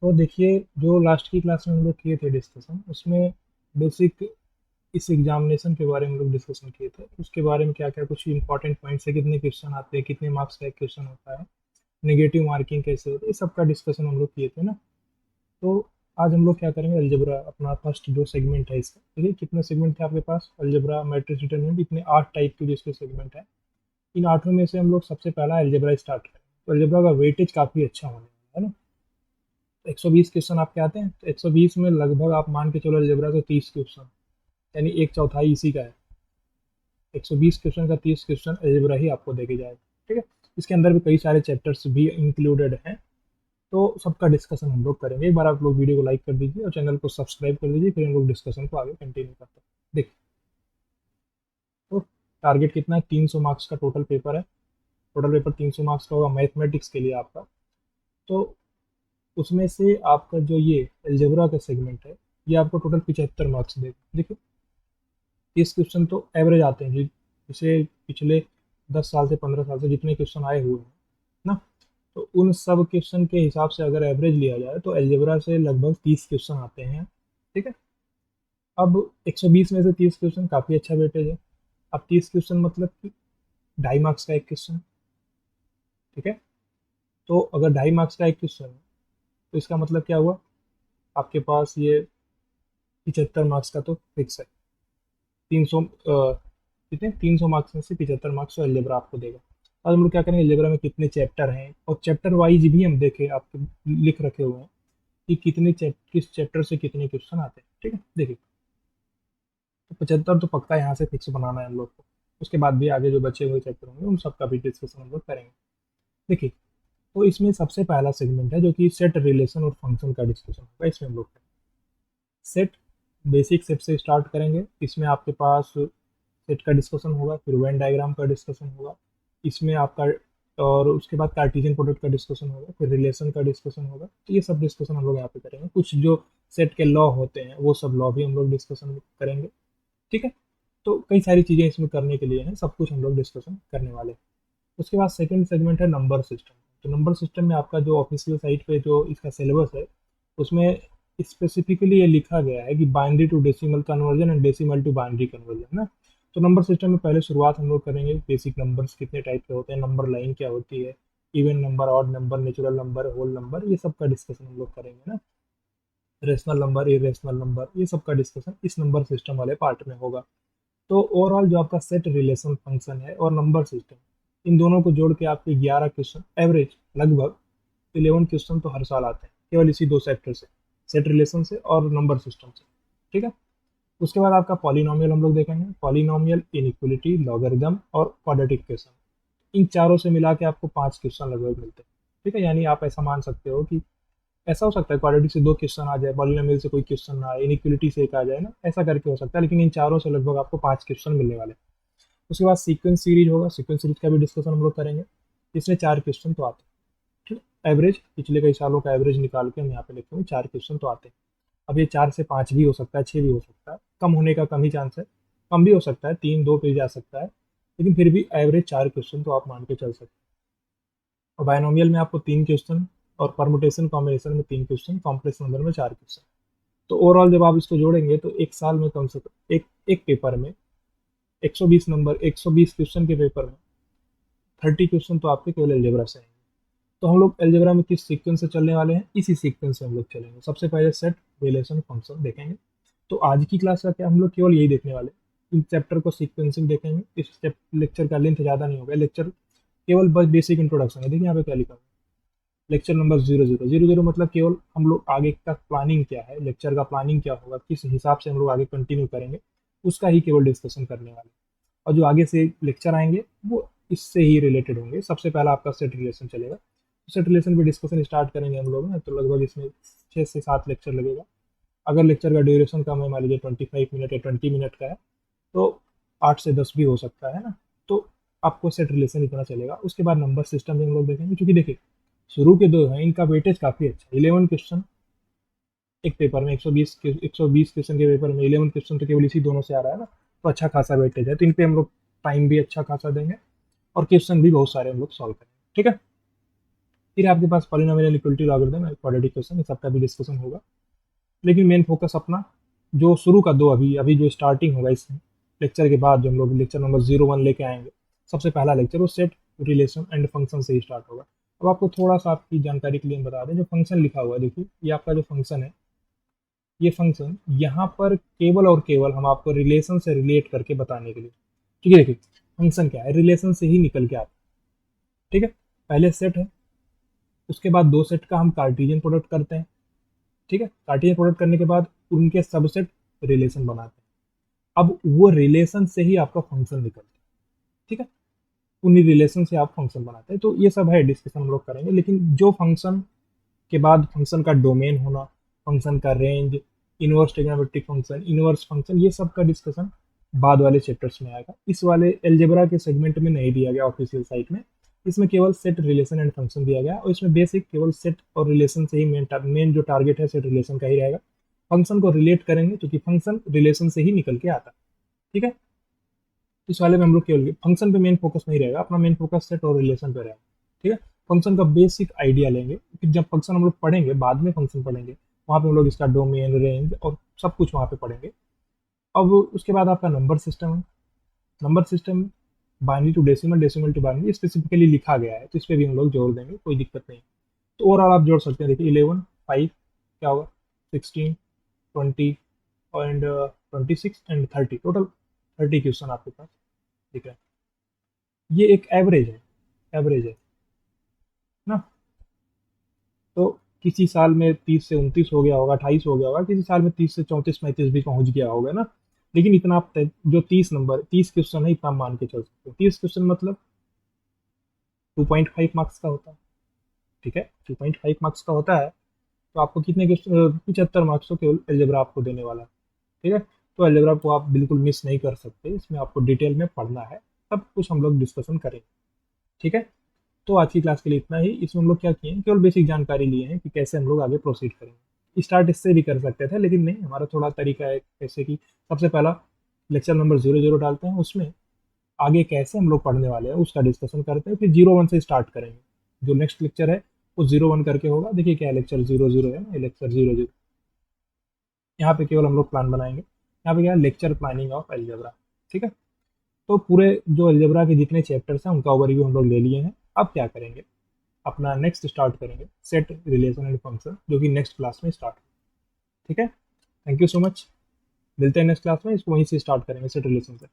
तो देखिए, जो लास्ट की क्लास में हम लोग किए थे डिस्कशन, उसमें बेसिक इस एग्जामिनेशन के बारे में हम लोग डिस्कशन किए थे। उसके बारे में क्या क्या कुछ इंपॉर्टेंट पॉइंट्स है, कितने क्वेश्चन आते हैं, कितने मार्क्स का एक क्वेश्चन होता है, नेगेटिव मार्किंग कैसे होती है, ये सब का डिस्कशन हम लोग किए थे ना। तो आज हम लोग क्या करेंगे, अलजेब्रा अपना फर्स्ट जो सेगमेंट है इसका। देखिए कितने सेगमेंट थे आपके पास, अलजेब्रा, मैट्रिक्स डिटरमिनेंट, इतने 8 टाइप के जो इसके सेगमेंट है। इन 8 में से हम लोग सबसे पहला अलजेब्रा स्टार्ट करेंगे। तो अलजेब्रा का वेटेज काफ़ी अच्छा होने वाला है ना। 120 क्वेश्चन आपके आते हैं, तो 120 में लगभग आप मान के चलो अलजेब्रा से 30 क्वेश्चन, यानी एक चौथाई इसी का है। 120 क्वेश्चन का 30 क्वेश्चन अलजेब्रा ही आपको देके जाएगा। ठीक है। इसके अंदर भी कई सारे चैप्टर्स भी इंक्लूडेड हैं। तो सबका डिस्कशन हम लोग करेंगे। एक बार आप लोग वीडियो को लाइक कर दीजिए और चैनल को सब्सक्राइब कर दीजिए, फिर हम लोग डिस्कशन को आगे कंटिन्यू करते हैं। देखिए, तो टारगेट कितना है, 300 मार्क्स का टोटल पेपर है। टोटल पेपर 300 मार्क्स का होगा मैथमेटिक्स के लिए आपका। तो उसमें से आपका जो ये अलजेब्रा का सेगमेंट है, ये आपको टोटल 75 मार्क्स देगा। देखिए, 30 क्वेश्चन तो एवरेज आते हैं जी, जैसे पिछले 10 साल से 15 साल से जितने क्वेश्चन आए हुए हैं ना, तो उन सब क्वेश्चन के हिसाब से अगर एवरेज लिया जाए तो अलजेब्रा से लगभग 30 क्वेश्चन आते हैं। ठीक है। अब 120 में से 30 क्वेश्चन काफ़ी अच्छा वेटेज है। अब 30 क्वेश्चन मतलब कि 2.5 मार्क्स का एक क्वेश्चन। ठीक है। तो अगर 2.5 मार्क्स का एक क्वेश्चन है, तो इसका मतलब क्या हुआ, आपके पास ये 75 मार्क्स का तो फिक्स है। 300 कितने, 300 मार्क्स में से 75 मार्क्स तो अलजेब्रा आपको देगा। अब हम लोग क्या करेंगे, अलजेब्रा में कितने चैप्टर हैं और चैप्टर वाइज भी हम देखें, आपके लिख रखे हुए हैं कि किस चैप्टर से कितने क्वेश्चन आते हैं। ठीक है। देखिए, तो 75 तो पक्का यहाँ से फिक्स बनाना है हम लोग को। उसके बाद भी आगे जो बचे हुए चैप्टर होंगे उन सबका भी डिस्कशन हम लोग करेंगे। देखिए, तो इसमें सबसे पहला सेगमेंट है जो कि सेट, रिलेशन और फंक्शन का डिस्कशन होगा। इसमें हम लोग सेट, बेसिक सेट से स्टार्ट करेंगे। इसमें आपके पास सेट का डिस्कशन होगा, फिर वेन डायग्राम का डिस्कशन होगा इसमें आपका, और उसके बाद कार्टेशियन प्रोडक्ट का डिस्कशन होगा, फिर रिलेशन का डिस्कशन होगा। तो ये सब डिस्कशन हम लोग यहाँ पे करेंगे। कुछ जो सेट के लॉ होते हैं वो सब लॉ भी हम लोग डिस्कशन करेंगे। ठीक है। तो कई सारी चीज़ें इसमें करने के लिए हैं, सब कुछ हम लोग डिस्कशन करने वाले हैं। उसके बाद सेकंड सेगमेंट है नंबर सिस्टम। तो नंबर सिस्टम में आपका जो ऑफिशियल साइट पे जो इसका सिलेबस है, उसमें स्पेसिफिकली ये लिखा गया है कि binary to decimal conversion and decimal to binary conversion ना। तो नंबर सिस्टम में पहले शुरुआत हम लोग करेंगे, बेसिक नंबर्स कितने टाइप के होते हैं, नंबर लाइन क्या होती है, even number, odd number, natural number, whole number, ये सब का डिस्कशन हम लोग करेंगे ना। रेशनल नंबर, इरेशनल नंबर, ये सब का डिस्कशन इस नंबर सिस्टम वाले पार्ट में होगा। तो ओवरऑल जो आपका सेट, रिलेशन, फंक्शन है और नंबर सिस्टम, इन दोनों को जोड़ के आपके 11 क्वेश्चन एवरेज, लगभग 11 क्वेश्चन तो हर साल आते हैं केवल इसी दो सेक्टर से, सेट रिलेशन से और नंबर सिस्टम से। ठीक है। उसके बाद आपका पॉलिनोमियल हम लोग देखेंगे, पॉलिनोमियल, इनइक्वलिटी, लॉगरिदम और क्वाड्रेटिक क्वेश्चन। इन चारों से मिला के आपको 5 क्वेश्चन लगभग मिलते हैं। ठीक है। यानी आप ऐसा मान सकते हो कि ऐसा हो सकता है क्वाड्रेटिक से 2 क्वेश्चन आ जाए, पॉलिनोमियल से कोई क्वेश्चन ना आए, इनइक्वलिटी से एक आ जाए ना, ऐसा करके हो सकता है, लेकिन इन चारों से लगभग आपको 5 क्वेश्चन मिलने वाले हैं। उसके बाद सीक्वेंस सीरीज होगा, सीक्वेंस सीरीज का भी डिस्कशन हम लोग करेंगे। इसमें 4 क्वेश्चन तो आते हैं। ठीक है। एवरेज, पिछले कई सालों का एवरेज निकाल के हम यहाँ पे लिखे हुए 4 क्वेश्चन तो आते हैं। अब ये 4 से 5 भी हो सकता है, 6 भी हो सकता है, कम होने का कम ही चांस है। कम भी हो सकता है, 3-2 पे जा सकता है, लेकिन फिर भी एवरेज 4 क्वेश्चन तो आप मान के चल सकते हैं। और बायनोमियल में आपको 3 क्वेश्चन, और परमुटेशन कॉम्बिनेशन में 3 क्वेश्चन, कॉम्प्लेक्स नंबर में 4 क्वेश्चन। तो ओवरऑल जब आप इसको जोड़ेंगे तो एक साल में कम से कम एक एक पेपर में 120 नंबर, 120 क्वेश्चन के पेपर में 30 क्वेश्चन तो आपके केवल अलजेब्रा से आएंगे। तो हम लोग अलजेब्रा में किस सीक्वेंस से चलने वाले हैं, इसी सीक्वेंस से हम लोग चलेंगे। सबसे पहले सेट, रिलेशन, फंक्शन देखेंगे। तो आज की क्लास का क्या, हम लोग केवल यही देखने वाले हैं। इन चैप्टर को सीक्वेंसिंग देखेंगे। इस लेक्चर का लेंथ ज़्यादा नहीं होगा, लेक्चर केवल बस बेसिक इंट्रोडक्शन है। देखिए यहाँ पे क्या लिखा हुआ है, लेक्चर नंबर 0000 मतलब केवल हम लोग आगे का प्लानिंग क्या है, लेक्चर का प्लानिंग क्या होगा, किस हिसाब से हम लोग आगे कंटिन्यू करेंगे, उसका ही केवल डिस्कशन करने वाले हैं। और जो आगे से लेक्चर आएंगे वो इससे ही रिलेटेड होंगे। सबसे पहला आपका सेट रिलेशन चलेगा। सेट रिलेशन पे डिस्कशन स्टार्ट करेंगे हम लोग ना, तो लगभग इसमें 6 से 7 लेक्चर लगेगा। अगर लेक्चर का ड्यूरेशन कम है, मान लीजिए 25 मिनट या 20 मिनट का है, तो 8 से 10 भी हो सकता है ना। तो आपको सेट रिलेशन इतना चलेगा। उसके बाद नंबर सिस्टम भी हम लोग देखेंगे, क्योंकि देखिए शुरू के दो हैं, इनका वेटेज काफ़ी अच्छा है। 11 क्वेश्चन एक पेपर में, 120 क्वेश्चन के पेपर में 11 क्वेश्चन तो केवल इसी दोनों से आ रहा है ना। तो अच्छा खासा वेटेज है, तो इन पे हम लोग टाइम भी अच्छा खासा देंगे और क्वेश्चन भी बहुत सारे हम लोग सॉल्व करेंगे। ठीक है। फिर आपके पास polynomial equality logarithm, quadratic question, ये सबका भी डिस्कशन होगा। लेकिन मेन फोकस अपना जो शुरू का दो अभी अभी जो स्टार्टिंग होगा इस लेक्चर के बाद, जो हम लोग लेक्चर नंबर 01 लेके आएंगे, सबसे पहला लेक्चर वो सेट, रिलेशन एंड फंक्शन से ही स्टार्ट होगा। अब आपको थोड़ा सा आपकी जानकारी के लिए हम बता दें, जो फंक्शन लिखा हुआ है, देखिए ये आपका जो फंक्शन है, ये फंक्शन यहाँ पर केवल और केवल हम आपको रिलेशन से रिलेट करके बताने के लिए, ठीक है। देखिए फंक्शन क्या है, रिलेशन से ही निकल के आता है, ठीक है। पहले सेट है, उसके बाद दो सेट का हम कार्टेशियन प्रोडक्ट करते हैं, ठीक है। कार्टेशियन प्रोडक्ट करने के बाद उनके सबसेट रिलेशन बनाते हैं। अब वो रिलेशन से ही आपका फंक्शन निकलता है, ठीक है। उन्हीं रिलेशन से आप फंक्शन बनाते हैं। तो ये सब है डिस्कशन हम लोग करेंगे। लेकिन जो फंक्शन के बाद फंक्शन का डोमेन होना, फंक्शन का range, inverse trigonometric function, inverse function, ये सब का डिस्कशन बाद वाले चैप्टर्स में आएगा। इस वाले एलजेब्रा के सेगमेंट में नहीं दिया गया ऑफिशियल साइट में। इसमें केवल सेट, रिलेशन एंड फंक्शन दिया गया, और इसमें बेसिक केवल सेट और रिलेशन से ही मेन जो टारगेट है सेट रिलेशन का ही रहेगा। फंक्शन को रिलेट करेंगे क्योंकि फंक्शन रिलेशन से ही निकल के आता है, ठीक है। इस वाले में हम लोग केवल फंक्शन पे मेन फोकस नहीं रहेगा, अपना मेन फोकस सेट और रिलेशन पे रहेगा, ठीक है। फंक्शन का बेसिक आइडिया लेंगे, फिर जब फंक्शन हम लोग पढ़ेंगे, बाद में फंक्शन पढ़ेंगे, वहाँ पे हम लोग इसका डोमेन, रेंज और सब कुछ वहाँ पे पढ़ेंगे। अब उसके बाद आपका नंबर सिस्टम है। Number system binary to decimal, decimal to binary specifically लिखा गया है, तो इस पर भी हम लोग जोड़ देंगे, कोई दिक्कत नहीं। तो ओवरऑल आप जोड़ सकते हैं, देखिए 11, 5 क्या होगा, 16, 20 एंड 26 एंड 30, टोटल 30 क्वेश्चन आपके पास दिख रहे हैं। ये एक एवरेज है, एवरेज है ना। तो किसी साल में 30 से 29 हो गया होगा, 28 हो गया होगा, किसी साल में 30 से 34 35 भी पहुंच गया होगा ना। लेकिन इतना आप जो 30 नंबर 30 क्वेश्चन है, इतना मान के चल सकते हो। 30 क्वेश्चन मतलब 2.5 मार्क्स का होता है, ठीक है। 2.5 मार्क्स का होता है, तो आपको कितने क्वेश्चन, 75 मार्क्स तो केवल एल्जेब्रा आपको देने वाला है, ठीक है। तो एल्जेब्रा को आप बिल्कुल मिस नहीं कर सकते, इसमें आपको डिटेल में पढ़ना है, सब कुछ हम लोग डिस्कशन करेंगे, ठीक है। तो आज की क्लास के लिए इतना ही। इसमें हम लोग क्या किए हैं, केवल बेसिक जानकारी लिए हैं कि कैसे हम लोग आगे प्रोसीड करेंगे। स्टार्ट इससे भी कर सकते थे, लेकिन नहीं, हमारा थोड़ा तरीका है कैसे कि सबसे पहला लेक्चर नंबर 00 डालते हैं, उसमें आगे कैसे हम लोग पढ़ने वाले हैं उसका डिस्कशन करते हैं, फिर 01 से स्टार्ट करेंगे। जो नेक्स्ट लेक्चर है वो 01 करके होगा। देखिए क्या लेक्चर 00 है ना, लेक्चर 00, यहाँ पे केवल हम लोग प्लान बनाएंगे। यहाँ पे क्या है, लेक्चर प्लानिंग ऑफ एल्जेब्रा, ठीक है। तो पूरे जो एल्जेब्रा के जितने चैप्टर्स हैं उनका ओवरव्यू हम लोग ले लिए हैं। अब क्या करेंगे, अपना नेक्स्ट स्टार्ट करेंगे सेट, रिलेशन एंड फंक्शन, जो कि नेक्स्ट क्लास में स्टार्ट, ठीक है। थैंक यू सो मच, मिलते हैं नेक्स्ट क्लास में। इसको वहीं से स्टार्ट करेंगे सेट रिलेशन से।